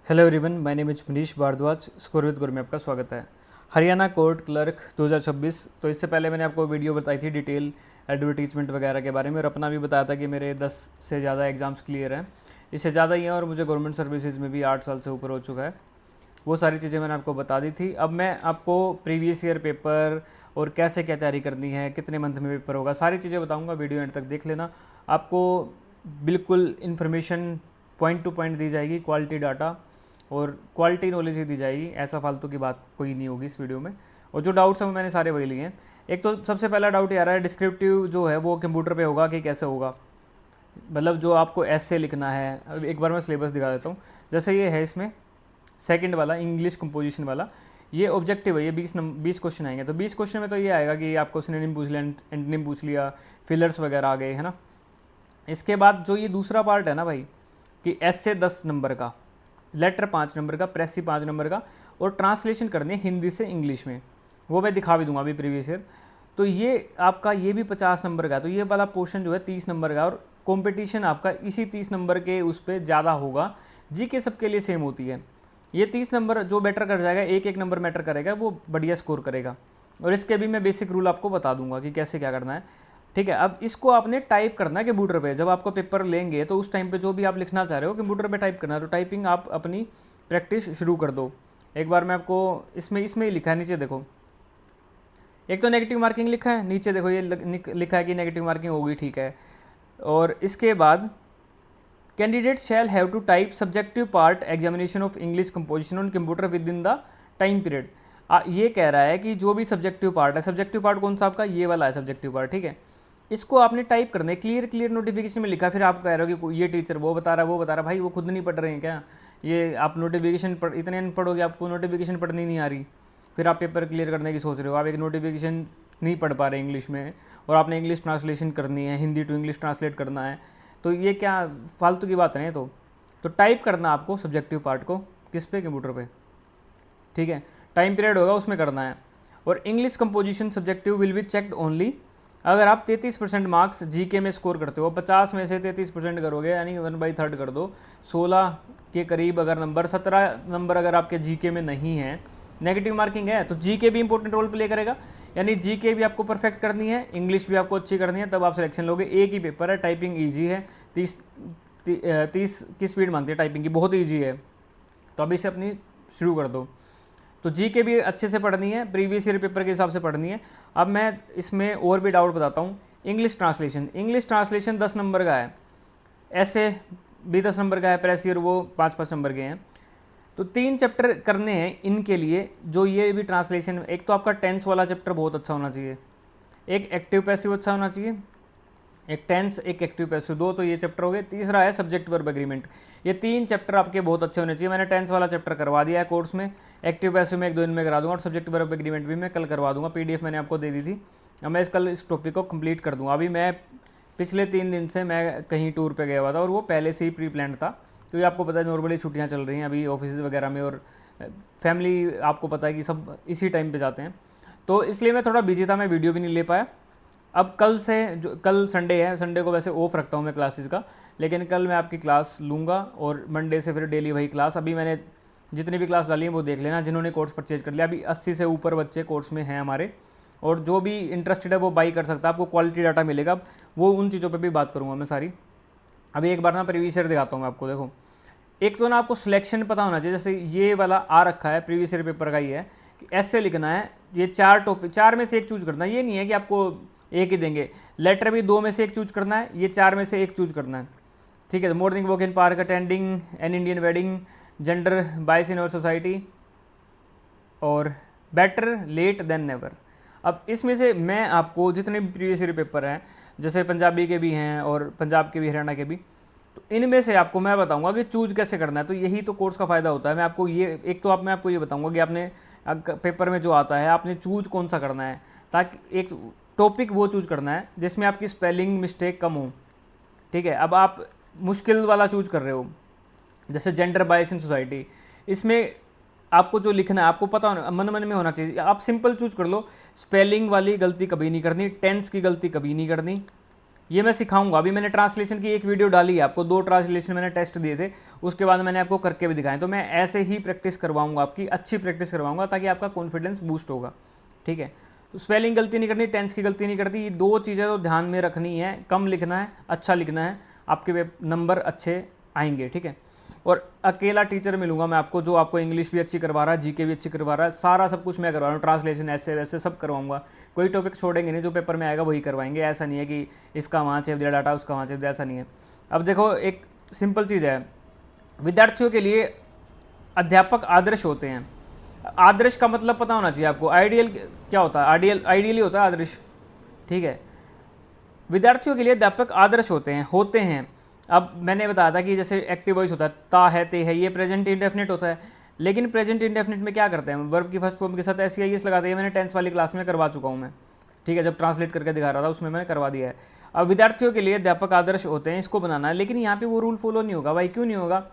Hello everyone, my name is Manish Bhardwaj. Score with गुर में आपका स्वागत है। Haryana court clerk 2026। तो इससे पहले मैंने आपको वीडियो बताई थी डिटेल एडवर्टीजमेंट वगैरह के बारे में, और अपना भी बताया था कि मेरे 10 से ज़्यादा एग्ज़ाम्स क्लियर हैं। इससे ज़्यादा ही है, और मुझे गवर्नमेंट सर्विसेज में भी 8 साल से ऊपर हो चुका है। वो सारी चीज़ें मैंने आपको बता दी थी। अब मैं आपको प्रीवियस ईयर पेपर और कैसे क्या तैयारी करनी है, कितने मंथ में पेपर होगा, सारी चीज़ें बताऊँगा। वीडियो एंड तक देख लेना। आपको बिल्कुल इन्फॉर्मेशन पॉइंट टू पॉइंट दी जाएगी, क्वालिटी डाटा और क्वालिटी नॉलेज ही दी जाएगी। ऐसा फालतू की बात कोई नहीं होगी इस वीडियो में। और जो डाउट्स हैं वो मैंने सारे वही लिए हैं। एक तो सबसे पहला डाउट ये आ रहा है, डिस्क्रिप्टिव जो है वो कंप्यूटर पे होगा कि कैसे होगा। मतलब जो आपको ऐसे लिखना है, अब एक बार मैं सिलेबस दिखा देता हूँ। जैसे ये है, इसमें सेकंड वाला इंग्लिश कंपोजिशन वाला, ये ऑब्जेक्टिव है। ये 20 क्वेश्चन आएंगे। तो 20 क्वेश्चन में तो ये आएगा कि आपको सिनोनिम पूछ लिया, एंटोनिम पूछ लिया, फिलर्स वगैरह आ गए, है ना। इसके बाद जो ये दूसरा पार्ट है ना भाई, कि ऐसे 10 नंबर का, लेटर 5 नंबर का, प्रेसी 5 नंबर का, और ट्रांसलेशन करनी है हिंदी से इंग्लिश में। वो मैं दिखा भी दूंगा अभी प्रीवियस ईयर। तो ये आपका ये भी 50 नंबर का। तो ये वाला पोर्शन जो है 30 नंबर का, और कंपटीशन आपका इसी 30 नंबर के उस पर ज़्यादा होगा। जी के सबके लिए सेम होती है। ये 30 नंबर जो बेटर कर जाएगा, एक एक नंबर मैटर करेगा, वो बढ़िया स्कोर करेगा। और इसके भी मैं बेसिक रूल आपको बता दूंगा कि कैसे क्या करना है। ठीक है। अब इसको आपने टाइप करना है कंप्यूटर पे। जब आपको पेपर लेंगे तो उस टाइम पे जो भी आप लिखना चाह रहे हो कंप्यूटर पे टाइप करना है। तो टाइपिंग आप अपनी प्रैक्टिस शुरू कर दो। एक बार मैं आपको इसमें इसमें ही लिखा है, नीचे देखो। एक तो नेगेटिव मार्किंग लिखा है, नीचे देखो ये लिखा है कि नेगेटिव मार्किंग होगी, ठीक है। और इसके बाद candidate shall have to type subjective part examination of English composition on computer within the time period. ये कह रहा है कि जो भी सब्जेक्टिव पार्ट है, सब्जेक्टिव पार्ट कौन सा आपका, ये वाला है सब्जेक्टिव पार्ट, ठीक है। इसको आपने टाइप करना है। क्लियर क्लियर नोटिफिकेशन में लिखा। फिर आप कह रहे हो कि ये टीचर वो बता रहा है, वो बता रहा है। भाई वो खुद नहीं पढ़ रहे हैं क्या? ये आप नोटिफिकेशन पढ़, इतने अनपढ़ोगे, आपको नोटिफिकेशन पढ़नी नहीं आ रही। फिर आप पेपर क्लियर करने की सोच रहे हो। आप एक नोटिफिकेशन नहीं पढ़ पा रहे इंग्लिश में, और आपने इंग्लिश ट्रांसलेशन करनी है, हिंदी टू इंग्लिश ट्रांसलेट करना है। तो ये क्या फालतू की बात है। तो टाइप करना आपको सब्जेक्टिव पार्ट को किस पे, कंप्यूटर पे, ठीक है। टाइम पीरियड होगा उसमें करना है। और English composition subjective will be checked only अगर आप 33% मार्क्स जीके में स्कोर करते हो। 50 में से 33% करोगे, यानी 1/3 कर दो, 16 के करीब अगर नंबर, 17 नंबर अगर आपके जीके में नहीं है, नेगेटिव मार्किंग है, तो जीके भी इंपॉर्टेंट रोल प्ले करेगा। यानी जीके भी आपको परफेक्ट करनी है, इंग्लिश भी आपको अच्छी करनी है, तब आप सिलेक्शन लोगे। एक ही पेपर है, टाइपिंग ईजी है। 30 की स्पीड मांगती है टाइपिंग की, बहुत ईजी है। तो अभी से अपनी शुरू कर दो। तो जी के भी अच्छे से पढ़नी है, प्रीवियस ईयर पेपर के हिसाब से पढ़नी है। अब मैं इसमें और भी डाउट बताता हूँ। इंग्लिश ट्रांसलेशन 10 नंबर का है, ऐसे भी 10 नंबर का है, प्रेस ईयर वो 5-5 नंबर के हैं। तो 3 चैप्टर करने हैं इनके लिए, जो ये भी ट्रांसलेशन। एक तो आपका टेंस वाला चैप्टर बहुत अच्छा होना चाहिए, एक एक्टिव पैसिव अच्छा होना चाहिए, एक टेंस, एक एक्टिव पैसिव, 2 तो ये चैप्टर हो गए। तीसरा है सब्जेक्ट वर्ब एग्रीमेंट। ये 3 चैप्टर आपके बहुत अच्छे होने चाहिए। मैंने टेंस वाला चैप्टर करवा दिया है कोर्स में, एक्टिव पैसिव में 1-2 दिन में करा दूंगा, और सब्जेक्ट वर्ब एग्रीमेंट भी मैं कल करवा दूंगा। पीडीएफ मैंने आपको दे दी थी। अब मैं कल इस टॉपिक को कंप्लीट कर दूंगा। अभी मैं पिछले 3 दिन से मैं कहीं टूर पर गया हुआ था, और वो पहले से ही प्री प्लान था, क्योंकि आपको पता है नॉर्मली छुट्टियाँ चल रही हैं अभी ऑफिस वगैरह में, और फैमिली आपको पता है कि सब इसी टाइम पर जाते हैं। तो इसलिए मैं थोड़ा बिजी था, मैं वीडियो भी नहीं ले पाया। अब कल से, जो कल संडे है, संडे को वैसे ऑफ रखता हूँ मैं क्लासेस का, लेकिन कल मैं आपकी क्लास लूँगा, और मंडे से फिर डेली वही क्लास। अभी मैंने जितनी भी क्लास डाली है वो देख लेना, जिन्होंने कोर्स परचेज कर लिया। अभी 80 से ऊपर बच्चे कोर्स में हैं हमारे, और जो भी इंटरेस्टेड है वो बाई कर सकता है। आपको क्वालिटी डाटा मिलेगा। वो उन चीज़ों पर भी बात करूँगा मैं सारी। अभी एक बार ना प्रीवियस ईयर दिखाता हूँ मैं आपको। देखो, एक तो ना आपको सिलेक्शन पता होना चाहिए। जैसे ये वाला आ रखा है, प्रीवियस ईयर पेपर का ही है कि ऐसे लिखना है। ये 4 टॉपिक, 4 में से एक चूज करना है। ये नहीं है कि आपको एक ही देंगे। लेटर भी 2 में से एक चूज करना है, ये 4 में से एक चूज करना है, ठीक है। Morning walk in park, attending an Indian wedding, gender बाइस इन अवर सोसाइटी, और बेटर लेट देन नेवर। अब इसमें से मैं आपको जितने भी प्रीवियस ईयर पेपर हैं, जैसे पंजाबी के भी हैं और पंजाब के भी, हरियाणा के भी, तो इनमें से आपको मैं बताऊंगा कि चूज कैसे करना है। तो यही तो कोर्स का फ़ायदा होता है। मैं आपको ये, एक तो आप, मैं आपको ये बताऊंगा कि आपने पेपर में जो आता है आपने चूज कौन सा करना है, ताकि एक टॉपिक वो चूज करना है जिसमें आपकी स्पेलिंग मिस्टेक कम हो, ठीक है। अब आप मुश्किल वाला चूज कर रहे हो, जैसे जेंडर बायस इन सोसाइटी, इसमें आपको जो लिखना है आपको पता होना, मन मन में होना चाहिए। आप सिंपल चूज कर लो। स्पेलिंग वाली गलती कभी नहीं करनी, टेंस की गलती कभी नहीं करनी, ये मैं सिखाऊंगा। अभी मैंने ट्रांसलेशन की एक वीडियो डाली है आपको, 2 ट्रांसलेशन मैंने टेस्ट दिए थे, उसके बाद मैंने आपको करके भी दिखाए। तो मैं ऐसे ही प्रैक्टिस करवाऊंगा, आपकी अच्छी प्रैक्टिस करवाऊंगा, ताकि आपका कॉन्फिडेंस बूस्ट होगा। ठीक है, तो स्पेलिंग गलती नहीं करनी, टेंस की गलती नहीं करती, ये 2 चीज़ें तो ध्यान में रखनी है। कम लिखना है, अच्छा लिखना है, आपके नंबर अच्छे आएंगे। ठीक है, और अकेला टीचर मिलूंगा मैं आपको, जो आपको इंग्लिश भी अच्छी करवा रहा है, जीके भी अच्छी करवा रहा है, सारा सब कुछ मैं करवा रहा हूँ, ट्रांसलेशन ऐसे वैसे सब करवाऊंगा। कोई टॉपिक छोड़ेंगे नहीं, जो पेपर में आएगा वही करवाएंगे। ऐसा नहीं है कि इसका वहाँ चेप दिया डाटा, उसका वहाँ चेप दिया, ऐसा नहीं है। अब देखो, एक सिंपल चीज़ है, विद्यार्थियों के लिए अध्यापक आदर्श होते हैं। आदर्श का मतलब पता होना चाहिए आपको। आइडियल क्या होता है? आइडियली होता है आदर्श। ठीक है, विद्यार्थियों के लिए अध्यापक आदर्श होते हैं। अब मैंने बताया था कि जैसे एक्टिव वॉइस होता है, ता है, ते है, ये प्रेजेंट इंडेफिनिट होता है। लेकिन प्रेजेंट इंडेफिनिट में क्या करते हैं? वर्ब की फर्स्ट फॉर्म के साथ एस आई एस लगाते हैं। मैंने 10th वाली क्लास में करवा चुका हूँ मैं। ठीक है, जब ट्रांसलेट करके दिखा रहा था उसमें मैंने करवा दिया है। अब विद्यार्थियों के लिए अध्यापक आदर्श होते हैं, इसको बनाना है। लेकिन यहाँ पे वो रूल फॉलो नहीं होगा भाई। क्यों नहीं होगा?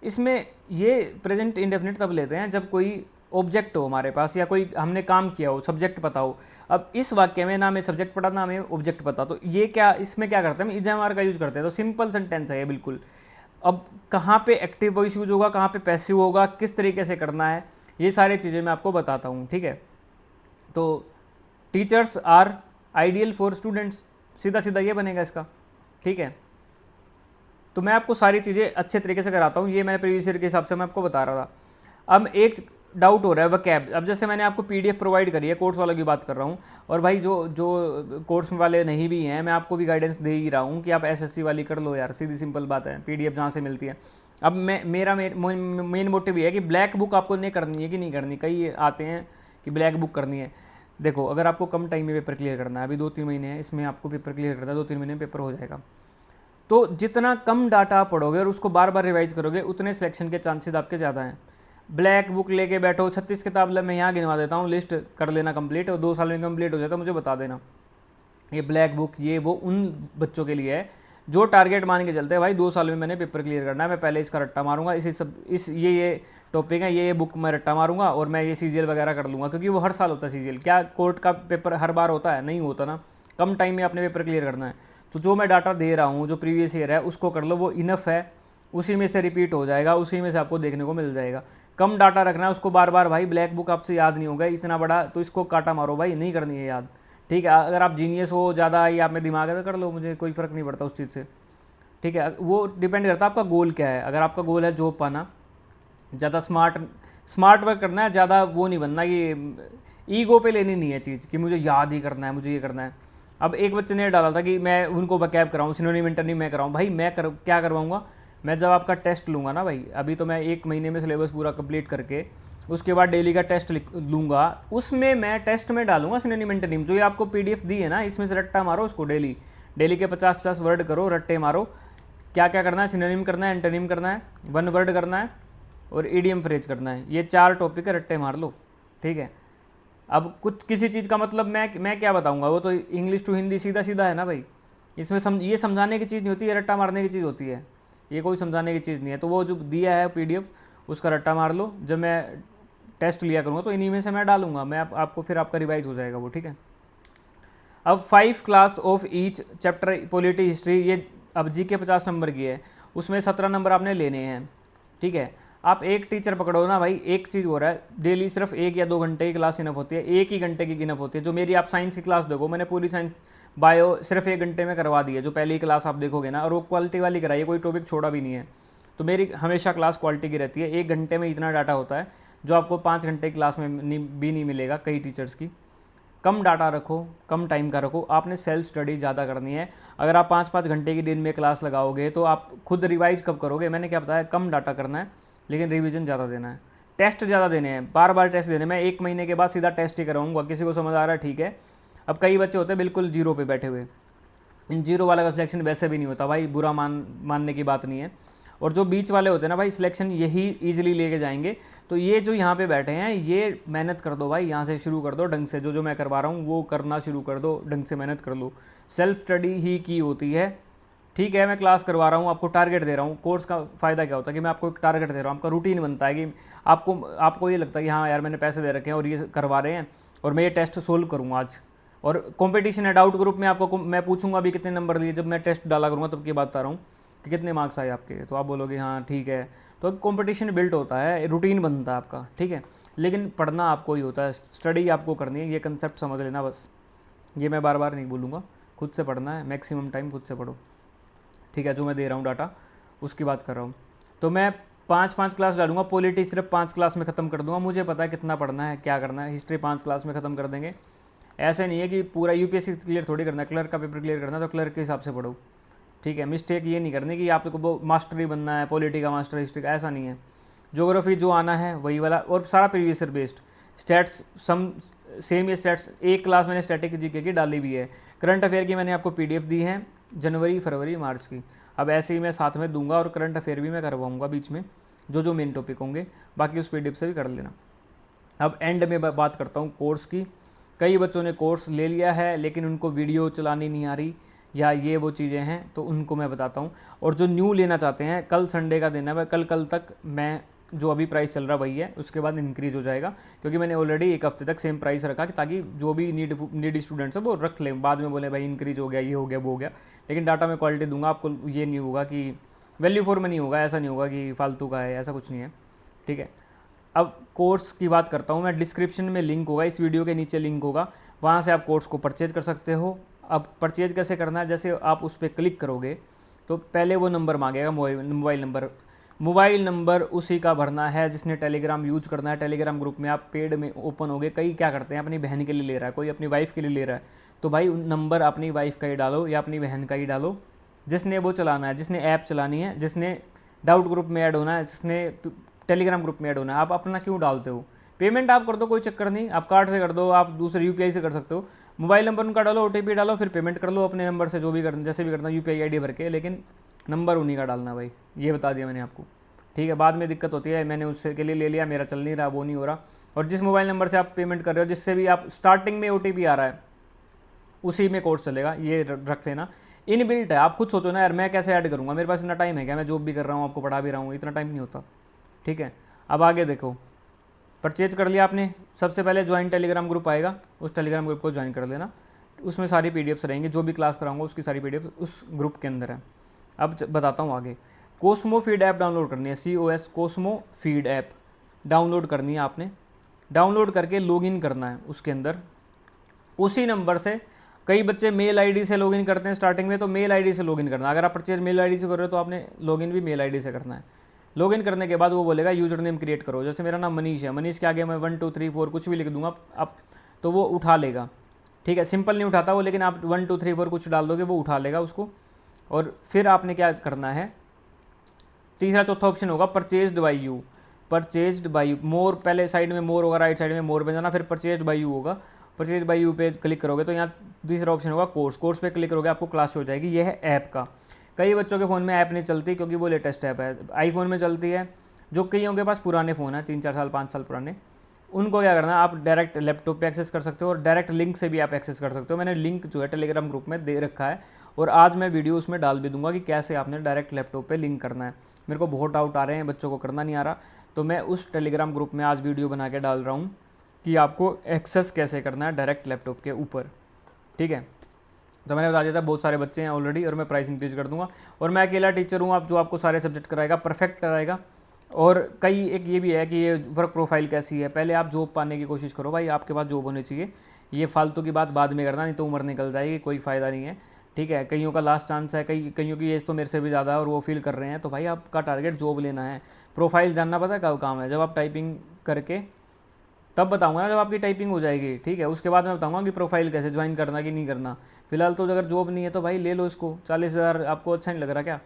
इसमें ये प्रेजेंट इंडेफिनिट तब लेते हैं जब कोई ऑब्जेक्ट हो हमारे पास, या कोई हमने काम किया हो, सब्जेक्ट पता हो। अब इस वाक्य में ना हमें सब्जेक्ट पता, ना हमें ऑब्जेक्ट पता, तो ये क्या, इसमें क्या करते हैं? हम इज़ का यूज करते हैं। तो सिंपल सेंटेंस है ये बिल्कुल। अब कहाँ पे एक्टिव वॉइस यूज होगा, कहाँ पे पैसिव होगा, किस तरीके से करना है, ये सारी चीज़ें मैं आपको बताता हूँ। ठीक है, तो teachers are ideal for students, सीधा सीधा ये बनेगा इसका। ठीक है, तो मैं आपको सारी चीज़ें अच्छे तरीके से कराता हूँ। ये मैंने प्रीवियस ईयर के हिसाब से मैं आपको बता रहा था। अब एक डाउट हो रहा है वकैब। अब जैसे मैंने आपको पीडीएफ प्रोवाइड करी है, कोर्स वालों की बात कर रहा हूँ, और भाई जो जो कोर्स वाले नहीं भी हैं, मैं आपको भी गाइडेंस दे ही रहा हूँ कि आप एसएससी वाली कर लो यार, सीधी सिंपल बात है, पीडीएफ जहाँ से मिलती है। अब मेरा मेन मोटिव ये है कि ब्लैक बुक आपको नहीं करनी है कि नहीं करनी। कई आते हैं कि ब्लैक बुक करनी है। देखो, अगर आपको कम टाइम में पेपर क्लियर करना है, अभी 2-3 महीने हैं, इसमें आपको पेपर क्लियर करना है, 2-3 महीने में पेपर हो जाएगा, तो जितना कम डाटा आप पढ़ोगे और उसको बार बार रिवाइज करोगे, उतने सिलेक्शन के चांसेस आपके ज़्यादा हैं। ब्लैक बुक लेके बैठो, 36 किताब मैं यहाँ गिनवा देता हूँ, लिस्ट कर लेना कंप्लीट, और 2 साल में कंप्लीट हो जाता है, मुझे बता देना। ये ब्लैक बुक ये वो उन बच्चों के लिए है जो टारगेट मान के चलते हैं, भाई 2 साल में मैंने पेपर क्लियर करना है, मैं पहले इसका रट्टा मारूंगा, ये टॉपिक है, ये बुक मैं रट्टा मारूंगा, और मैं ये सीजीएल वगैरह कर लूँगा। क्योंकि वो हर साल होता है सीजीएल। क्या कोर्ट का पेपर हर बार होता है? नहीं होता ना। कम टाइम में अपने पेपर क्लियर करना है। तो जो मैं डाटा दे रहा हूँ, जो प्रीवियस ईयर है, उसको कर लो, वो इनफ है, उसी में से रिपीट हो जाएगा, उसी में से आपको देखने को मिल जाएगा। कम डाटा रखना है, उसको बार बार, भाई ब्लैक बुक आपसे याद नहीं होगा इतना बड़ा, तो इसको काटा मारो भाई, नहीं करनी है याद। ठीक है, अगर आप जीनियस हो ज़्यादा, या आप में दिमाग है, तो कर लो, मुझे कोई फ़र्क नहीं पड़ता उस चीज़ से। ठीक है, वो डिपेंड करता है आपका गोल क्या है। अगर आपका गोल है जॉब पाना, ज़्यादा स्मार्ट वर्क करना है, ज़्यादा वो नहीं बनना, ये ईगो पे लेनी नहीं है चीज़ कि मुझे याद ही करना है, मुझे ये करना है। अब एक बच्चे ने डाला था कि मैं उनको वकैब कराऊँ, सिनोनिम इंटरनिम मैं कराऊँ। भाई क्या करवाऊँगा मैं? जब आपका टेस्ट लूँगा ना भाई, अभी तो मैं 1 महीने में सिलेबस पूरा कंप्लीट करके उसके बाद डेली का टेस्ट लूँगा, उसमें मैं टेस्ट में डालूंगा सिनोनिम इंटरनिम। जो ये आपको पीडीएफ दी है ना, इसमें से रट्टा मारो उसको, डेली के 50-50 वर्ड करो, रट्टे मारो। क्या क्या करना है? सिनोनिम करना है, एंटोनिम करना है, 1 वर्ड करना है, और ईडीएम फ्रेज करना है। ये 4 टॉपिक है, रट्टे मार लो। ठीक है, अब कुछ किसी चीज़ का मतलब मैं क्या बताऊंगा? वो तो इंग्लिश टू हिंदी सीधा सीधा है ना भाई। इसमें ये समझाने की चीज़ नहीं होती है, रट्टा मारने की चीज़ होती है। ये कोई समझाने की चीज़ नहीं है। तो वो जो दिया है पीडीएफ, उसका रट्टा मार लो। जब मैं टेस्ट लिया करूँगा तो इन्हीं में से मैं डालूंगा, मैं आपको फिर आपका रिवाइज हो जाएगा वो। ठीक है, अब 5 class of each chapter polity history, ये अब जी के 50 नंबर की है, उसमें 17 नंबर आपने लेने हैं। ठीक है, आप एक टीचर पकड़ो ना भाई। एक चीज़ हो रहा है, डेली सिर्फ 1 या 2 घंटे की क्लास इनफ होती है, 1 ही घंटे की इनफ होती है। जो मेरी आप साइंस की क्लास देखो, मैंने पूरी साइंस बायो सिर्फ 1 घंटे में करवा दी है। जो पहली क्लास आप देखोगे ना, और वो क्वालिटी वाली कराई है, कोई टॉपिक छोड़ा भी नहीं है। तो मेरी हमेशा क्लास क्वालिटी की रहती है। 1 घंटे में इतना डाटा होता है जो आपको 5 घंटे की क्लास में भी नहीं मिलेगा कई टीचर्स की। कम डाटा रखो, कम टाइम का रखो। आपने सेल्फ स्टडी ज़्यादा करनी है। अगर आप 5-5 घंटे की दिन में क्लास लगाओगे तो आप खुद रिवाइज कब करोगे? मैंने क्या बताया, कम डाटा करना है, लेकिन रिवीजन ज़्यादा देना है, टेस्ट ज़्यादा देने हैं, बार बार टेस्ट देने। मैं 1 महीने के बाद सीधा टेस्ट ही कराऊंगा। किसी को समझ आ रहा है? ठीक है। अब कई बच्चे होते हैं बिल्कुल जीरो पे बैठे हुए, इन जीरो वाले का सिलेक्शन वैसे भी नहीं होता भाई, बुरा मानने की बात नहीं है। और जो बीच वाले होते हैं ना भाई, सिलेक्शन यही ईजिली लेके जाएंगे। तो ये जो यहाँ पे बैठे हैं, ये मेहनत कर दो भाई, यहाँ से शुरू कर दो ढंग से। जो मैं करवा रहा हूँ वो करना शुरू कर दो, ढंग से मेहनत कर लो। सेल्फ स्टडी ही की होती है। ठीक है, मैं क्लास करवा रहा हूँ, आपको टारगेट दे रहा हूँ। कोर्स का फ़ायदा क्या होता है कि मैं आपको एक टारगेट दे रहा हूँ, आपका रूटीन बनता है कि आपको ये लगता है कि हाँ यार, मैंने पैसे दे रखे हैं और ये करवा रहे हैं, और मैं ये टेस्ट सोल्व करूँगा आज। और कंपटीशन है डाउट ग्रुप में, आपको मैं पूछूंगा अभी कितने नंबर लिए, जब मैं टेस्ट डाला करूँगा तब की बात बता रहा हूँ कि कितने मार्क्स आए आपके, तो आप बोलोगे हाँ ठीक है। तो कंपटीशन बिल्ट होता है, रूटीन बनता है आपका, ठीक है। लेकिन पढ़ना आपको ही होता है, स्टडी आपको करनी है, ये कंसेप्ट समझ लेना बस। ये मैं बार बार नहीं बोलूँगा, खुद से पढ़ना है, मैक्सिमम टाइम खुद से पढ़ो, ठीक है। जो मैं दे रहा हूँ डाटा उसकी बात कर रहा हूँ। तो मैं 5-5 क्लास डालूंगा, पॉलिटी सिर्फ 5 क्लास में ख़त्म कर दूंगा, मुझे पता है कितना पढ़ना है क्या करना है। हिस्ट्री 5 क्लास में ख़त्म कर देंगे। ऐसे नहीं है कि पूरा यूपीएससी क्लियर थोड़ी करना है, क्लर्क का पेपर क्लियर करना है तो क्लर्क के हिसाब से पढ़ो, ठीक है। मिस्टेक ये नहीं करनी कि आपको मास्टरी बनना है, पॉलिटी का मास्टर, हिस्ट्री का, ऐसा नहीं है। ज्योग्राफी जो आना है वही वाला, और सारा प्रीवियस ईयर बेस्ड। स्टैट्स सम सेम ही स्टैट्स, एक क्लास मैंने स्टैटिक जीके की डाली भी है। करंट अफेयर की मैंने आपको पीडीएफ दी है जनवरी, फरवरी, मार्च की। अब ऐसे ही मैं साथ में दूंगा, और करंट अफेयर भी मैं करवाऊंगा बीच में, जो जो मेन टॉपिक होंगे, बाकी उस पीडीएफ से भी कर लेना। अब एंड में बात करता हूँ कोर्स की। कई बच्चों ने कोर्स ले लिया है लेकिन उनको वीडियो चलानी नहीं आ रही, या ये वो चीज़ें हैं, तो उनको मैं बताता हूँ। और जो न्यू लेना चाहते हैं, कल संडे का दिन है, मैं कल तक मैं जो अभी प्राइस चल रहा वही है, उसके बाद इंक्रीज़ हो जाएगा, क्योंकि मैंने ऑलरेडी एक हफ्ते तक सेम प्राइस रखा कि ताकि जो भी नीडी स्टूडेंट्स है वो रख लें, बाद में बोले भाई इंक्रीज हो गया, ये हो गया, वो हो गया। लेकिन डाटा में क्वालिटी दूंगा आपको, ये नहीं होगा कि वैल्यू फॉर मनी होगा, ऐसा नहीं होगा कि फालतू का है, ऐसा कुछ नहीं है, ठीक है। अब कोर्स की बात करता हूँ मैं, डिस्क्रिप्शन में लिंक होगा, इस वीडियो के नीचे लिंक होगा, वहाँ से आप कोर्स को परचेज कर सकते हो। अब परचेज कैसे करना है, जैसे आप उस पर क्लिक करोगे तो पहले वो नंबर मांगेगा, मोबाइल नंबर उसी का भरना है जिसने टेलीग्राम यूज करना है। टेलीग्राम ग्रुप में आप पेड में ओपन होगे, कई क्या करते हैं अपनी बहन के लिए ले रहा है, कोई अपनी वाइफ के लिए ले रहा है, तो भाई नंबर अपनी वाइफ का ही डालो या अपनी बहन का ही डालो, जिसने वो चलाना है, जिसने ऐप चलानी है, जिसने डाउट ग्रुप में ऐड होना है, जिसने टेलीग्राम ग्रुप में ऐड होना है। आप अपना क्यों डालते हो, पेमेंट आप कर दो, कोई चक्कर नहीं, आप कार्ड से कर दो, आप दूसरे यूपीआई से कर सकते हो। मोबाइल नंबर उनका डालो, ओटीपी डालो, फिर पेमेंट कर लो अपने नंबर से, जो भी करना, जैसे भी करना, यूपीआई आईडी भर के, लेकिन नंबर उन्हीं का डालना भाई, ये बता दिया मैंने आपको, ठीक है। बाद में दिक्कत होती है, मैंने उससे के लिए ले लिया, मेरा चल नहीं रहा, वो नहीं हो रहा। और जिस मोबाइल नंबर से आप पेमेंट कर रहे हो, जिससे भी आप स्टार्टिंग में ओटीपी आ रहा है, उसी में कोर्स चलेगा, ये रख लेना। इनबिल्ट है, आप खुद सोचो ना यार, मैं कैसे ऐड करूँगा, मेरे पास इतना टाइम है क्या, मैं जॉब भी कर रहा हूँ, आपको पढ़ा भी रहा हूँ, इतना टाइम नहीं होता, ठीक है। अब आगे देखो, परचेज कर लिया आपने, सबसे पहले ज्वाइन टेलीग्राम ग्रुप आएगा, उस टेलीग्राम ग्रुप को ज्वाइन कर लेना, उसमें सारी पीडीएफ्स रहेंगी, जो भी क्लास कराऊंगा उसकी सारी पीडीएफ उस ग्रुप के अंदर है। अब बताता हूँ आगे। कोस्मो फीड ऐप डाउनलोड करनी है, COS Cosmo feed app download करनी है आपने। डाउनलोड करके लॉगिन करना है उसके अंदर, उसी नंबर से। कई बच्चे मेल आईडी से लॉगिन करते हैं स्टार्टिंग में, तो मेल आईडी से लॉगिन करना। अगर आप परचेज मेल आईडी से कर रहे हो तो आपने लॉगिन भी मेल आईडी से करना है। लॉगिन करने के बाद वो बोलेगा यूजर नेम क्रिएट करो, जैसे मेरा नाम मनीष है, मनीष के आगे मैं 1 2 3 4 कुछ भी लिख दूंगा आप, तो वो उठा लेगा, ठीक है। सिंपल नहीं उठाता वो, लेकिन आप 1 2 3 4 कुछ डाल दोगे वो उठा लेगा उसको। और फिर आपने क्या करना है, तीसरा चौथा ऑप्शन होगा purchased by you. Purchased by you, more, पहले साइड में मोर होगा, राइट साइड में मोर पे जाना, फिर परचेज्ड बाई यू होगा। परचेज बाई यू पे क्लिक करोगे तो यहाँ तीसरा ऑप्शन होगा कोर्स। कोर्स पे क्लिक करोगे आपको क्लास हो जाएगी। ये है ऐप का। कई बच्चों के फ़ोन में ऐप नहीं चलती क्योंकि वो लेटेस्ट ऐप है, आईफोन में चलती है। जो कईयों के पास पुराने फ़ोन है, 3 4 साल 5 साल पुराने, उनको क्या करना है, आप डायरेक्ट लैपटॉप पे एक्सेस कर सकते हो, और डायरेक्ट लिंक से भी आप एक्सेस कर सकते हो। मैंने लिंक जो है टेलीग्राम ग्रुप में दे रखा है, और आज मैं वीडियो उसमें डाल भी दूंगा कि कैसे आपने डायरेक्ट लैपटॉप पे लिंक करना है। मेरे को बहुत डाउट आ रहे हैं, बच्चों को करना नहीं आ रहा, तो मैं उस टेलीग्राम ग्रुप में आज वीडियो बना के डाल रहा हूँ कि आपको एक्सेस कैसे करना है डायरेक्ट लैपटॉप के ऊपर, ठीक है। तो मैंने बता दिया था, बहुत सारे बच्चे हैं ऑलरेडी, और मैं प्राइस इंक्रीज कर दूंगा। और मैं अकेला टीचर हूँ, आप जो आपको सारे सब्जेक्ट कराएगा, परफेक्ट कराएगा। और कई एक ये भी है कि ये वर्क प्रोफाइल कैसी है, पहले आप जॉब पाने की कोशिश करो भाई, आपके पास जॉब होनी चाहिए। ये फालतू की बात बाद में करना, नहीं तो उम्र निकल जाएगी, कोई फ़ायदा नहीं है, ठीक है। कईयों का लास्ट चांस है, कईयों की एज तो मेरे से भी ज़्यादा है और वो फील कर रहे हैं, तो भाई आपका टारगेट जॉब लेना है। प्रोफाइल जानना पता है कब काम है, जब आप टाइपिंग करके, तब बताऊंगा ना जब आपकी टाइपिंग हो जाएगी, ठीक है। उसके बाद मैं बताऊंगा कि प्रोफाइल कैसे ज्वाइन करना कि नहीं करना। फिलहाल तो अगर जॉब नहीं है तो भाई ले लो इसको। 40,000 आपको अच्छा नहीं लग रहा क्या,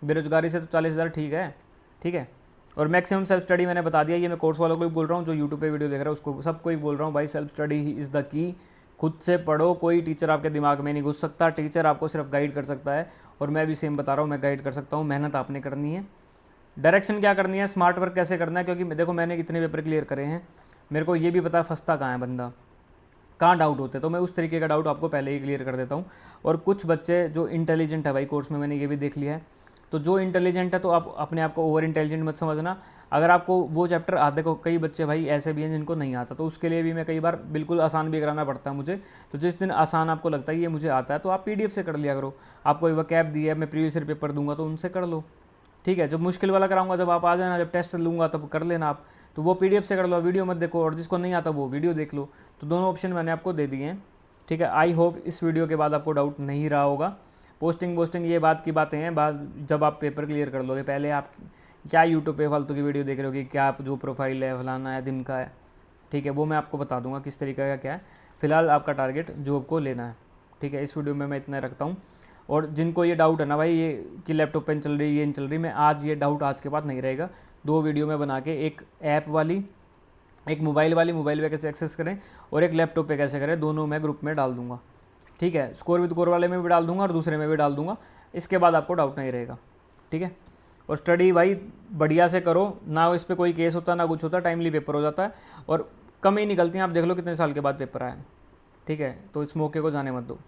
बेरोजगारी से तो 40,000 ठीक है, ठीक है। और मैक्सिमम सेल्फ स्टडी मैंने बता दिया, ये मैं कोर्स वालों को भी बोल रहा हूँ, जो यूट्यूब पे वीडियो देख रहा है उसको, सबको ही बोल रहा हूँ भाई, self study he is the key. खुद से पढ़ो, कोई टीचर आपके दिमाग में नहीं घुस सकता, टीचर आपको सिर्फ गाइड कर सकता है। और मैं भी सेम बता रहा हूँ, मैं गाइड कर सकता हूँ, मेहनत आपने करनी है। डायरेक्शन क्या करनी है, स्मार्ट वर्क कैसे करना है, क्योंकि देखो मैंने कितने पेपर क्लियर करे हैं, मेरे को ये भी पता है फंसता कहाँ है बंदा, कहाँ डाउट होते हैं, तो मैं उस तरीके का डाउट आपको पहले ही क्लियर कर देता हूँ। और कुछ बच्चे जो इंटेलिजेंट है भाई कोर्स में, मैंने ये भी देख लिया है, तो जो इंटेलिजेंट है तो आप अपने आप को ओवर इंटेलिजेंट मत समझना। अगर आपको वो चैप्टर आते को, कई बच्चे भाई ऐसे भी हैं जिनको नहीं आता, तो उसके लिए भी मैं कई बार बिल्कुल आसान भी कराना पड़ता है मुझे। तो जिस दिन आसान आपको लगता है ये मुझे आता है, तो आप पीडीएफ से कर लिया करो। आपको वकैब दी है, मैं प्रीवियस ईयर पेपर दूंगा तो उनसे कर लो, ठीक है। जब मुश्किल वाला कराऊंगा, जब आप आ जाना, जब टेस्ट लूँगा तब कर लेना आप, तो वो पीडीएफ से कर लो, वीडियो मत देखो। और जिसको नहीं आता वो वीडियो देख लो। तो दोनों ऑप्शन मैंने आपको दे दिए हैं, ठीक है। आई होप इस वीडियो के बाद आपको डाउट नहीं रहा होगा। पोस्टिंग ये बात की बातें हैं, बाद जब आप पेपर क्लियर कर लोगे। पहले आप क्या यूट्यूब पे फालतू की वीडियो देख रहे हो कि क्या आप जो प्रोफाइल है फलाना है ढिमका है, ठीक है, वो मैं आपको बता दूंगा किस तरीके का क्या है। फिलहाल आपका टारगेट जॉब को लेना है, ठीक है। इस वीडियो में मैं इतना रखता हूँ। और जिनको ये डाउट है ना भाई, ये कि लैपटॉप पेन चल रही, ये नहीं चल रही, मैं आज ये डाउट आज के बाद नहीं रहेगा। 2 वीडियो में बना के, एक ऐप वाली, एक मोबाइल वाली, मोबाइल पे कैसे एक्सेस करें, और एक लैपटॉप पे कैसे करें, दोनों मैं ग्रुप में डाल दूंगा, ठीक है। स्कोर विद कोर वाले में भी डाल दूंगा और दूसरे में भी डाल दूंगा। इसके बाद आपको डाउट नहीं रहेगा, ठीक है। और स्टडी भाई बढ़िया से करो ना, इस पर कोई केस होता ना कुछ होता, टाइमली पेपर हो जाता है और कम ही निकलती हैं। आप देख लो कितने साल के बाद पेपर आए, ठीक है। तो इस मौके को जाने मत दो।